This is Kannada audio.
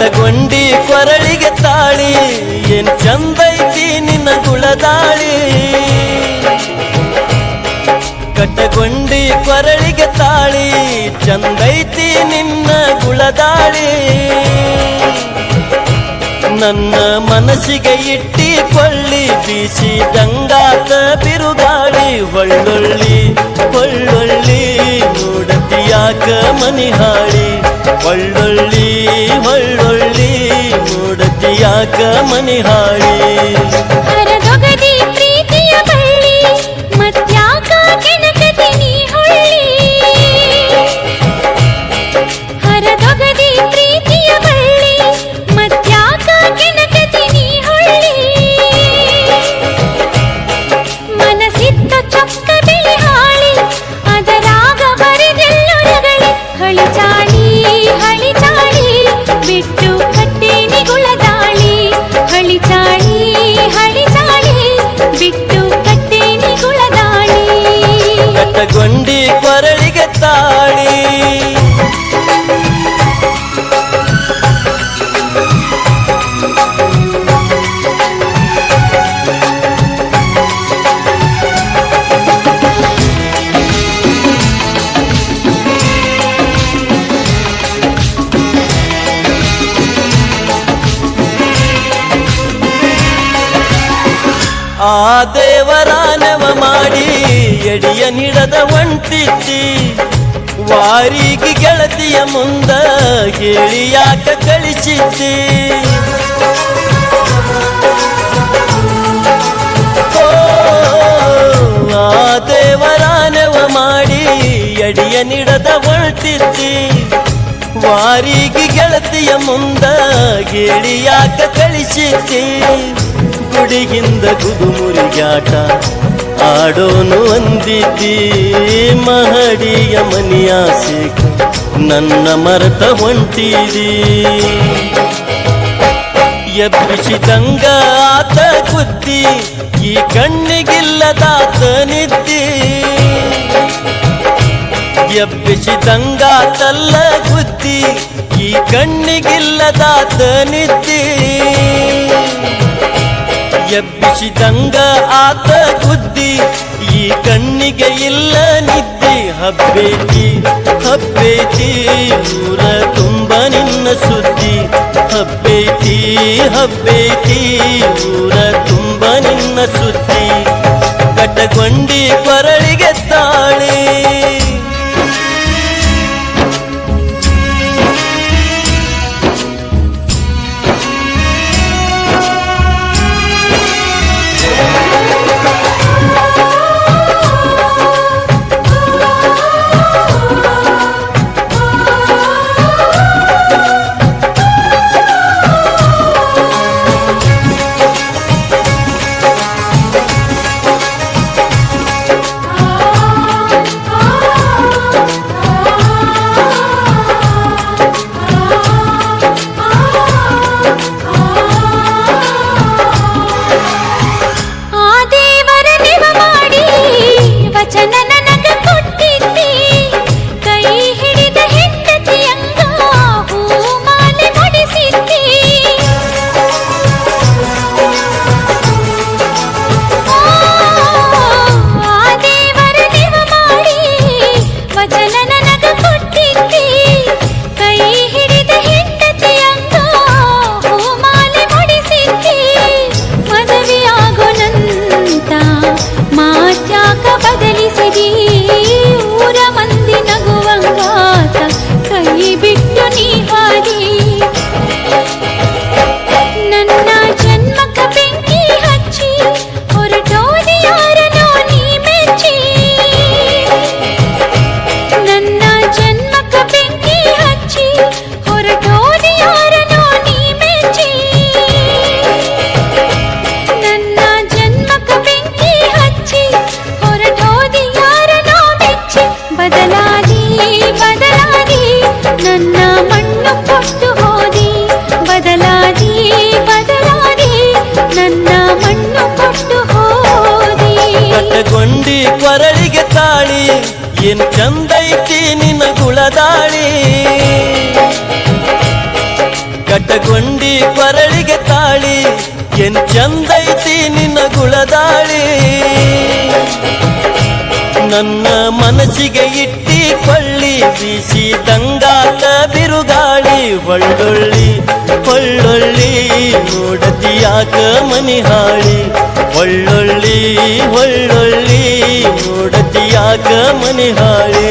ಕಟಗೊಂಡಿ ಕೊರಳಿಗೆ ತಾಳಿ ಏನ್ ಚಂದೈತಿ ನಿನ್ನ ಗುಳದಾಳಿ ಕಟಗೊಂಡಿ ಕೊರಳಿಗೆ ತಾಳಿ ಚಂದೈತಿ ನಿನ್ನ ಗುಳದಾಳಿ ನನ್ನ ಮನಸ್ಸಿಗೆ ಇಟ್ಟಿಕೊಳ್ಳಿ ಬೀಸಿದಂಗಾತ ಬಿರುಗಾಳಿ ಒಳ್ಳೊಳ್ಳಿ ಒಳ್ಳೊಳ್ಳಿ ನೋಡತಿಯಾಕ ಮನಿಹಾಳಿ ಒಳ್ಳೊಳ್ಳಿ ಒಳ್ಳೊಳ್ಳಿ ನೋಡತಿಯಾಕ ಮನಿಹಾಳಿ ಹರದೊಗದಿ ಪ್ರೀತಿಯ ಬಳ್ಳಿ ಮತ್ಯಾಕ ಕೆಣಕತಿ ನೀ ಹೊಳ್ಳಿ ಹರದೊಗದಿ ಪ್ರೀತಿಯ ಬಳ್ಳಿ ಮತ್ಯಾಕ ಕೆಣಕತಿ ನೀ ಹೊಳ್ಳಿ ಮನಸ್ಸಿತ್ತ ಚೊಕ್ಕ ಬಿಳಿ ಹಾಳಿ ಅದರಾಗ ಬರೆದೆಲ್ಲೊರಗಳಿ ಹಳಿಚಾಳಿ ಹಳಿಚಾಳಿ ಬಿಟ್ಟು ಕಟ್ಟೇನಿ ಗುಳದಾಳಿ ಹಳಿಚಾಳಿ ಹಳಿಚಾಳಿ ಬಿಟ್ಟು ಕಟ್ಟೇನಿ ಗುಳದಾಳಿ ಕಟಗೊಂಡಿ ಕೊರಳಿಗೆ ತಾಳಿ ಆ ದೇವರಾನವ ಮಾಡಿ ಎಡಿಯ ನಿಡದ ಒಂಟಿದ್ದಿ ವಾರಿಗೆ ಗೆಳತಿಯ ಮುಂದ ಹೇಳಿ ಯಾಕ ಕಳಿಸಿದ್ದಿ ಆ ದೇವರಾನವ ಮಾಡಿ ಎಡಿಯ ನಿಡದ ಹೊರಟಿದ್ದಿ ವಾರಿಗೆ ಗೆಳತಿಯ ಮುಂದ ಹೇಳಿ ಯಾಕ ಕಳಿಸಿದ್ದಿ ಗುಡಿಗಿಂದ ಗುದುಮುರಿಗಾಟ ಆಡೋನು ಅಂದಿದ್ದಿ ಮಹಡಿಯ ಮನಿಯಾಸೆಗ ನನ್ನ ಮರೆತ ಹೊಂಟಿದಿ ಎಬ್ಬಿಸಿದಂಗ ಆತ ಬುದ್ಧಿ ಈ ಕಣ್ಣಿಗಿಲ್ಲದಾತ ನಿದ್ದಿ ಎಬ್ಬಿಸಿದಂಗಾತಲ್ಲ ಬುದ್ಧಿ ಈ ಕಣ್ಣಿಗಿಲ್ಲದಾತ ನಿದ್ದಿ ಎಬ್ಬಿಸಿದಂಗ ಆತ ಬುದ್ಧಿ ಈ ಕಣ್ಣಿಗೆ ಇಲ್ಲ ನಿದ್ದೆ ಹಬ್ಬೇತಿ ಹಬ್ಬೇತಿ ಊರ ತುಂಬ ನಿನ್ನ ಸುದ್ದಿ ಹಬ್ಬೇತಿ ಹಬ್ಬೇತಿ ಊರ ತುಂಬ ನಿನ್ನ ಸುದ್ದಿ ಕಟಗೊಂಡಿ ಕೊರಳಿಗೆ ತಾಳಿ ಕೊರಳಿಗೆ ತಾಳಿ ಏನ್ ಚಂದೈತಿ ನಿನ್ನ ಗುಳದಾಳಿ ಕಟ್ಟಗೊಂಡಿ ಕೊರಳಿಗೆ ತಾಳಿ ಏನ್ ಚಂದೈತಿ ನಿನ್ನ ಗುಳದಾಳಿ ನನ್ನ ಮನಸ್ಸಿಗೆ ಇಟ್ಟಿ ಕೊಳ್ಳಿ ಬೀಸಿದಂಗಾತ ಬಿರುಗಾಳಿ ಒಳ್ಳೊಳ್ಳಿ ಒಳ್ಳೊಳ್ಳಿ ನೋಡತಿಯಾಕ ಮನಿಹಾಳಿ ಒಳ್ಳೊಳ್ಳಿ ಒಳ್ಳೊಳ್ಳಿ ನೋಡತಿಯಾಕ ಮನಿಹಾಳಿ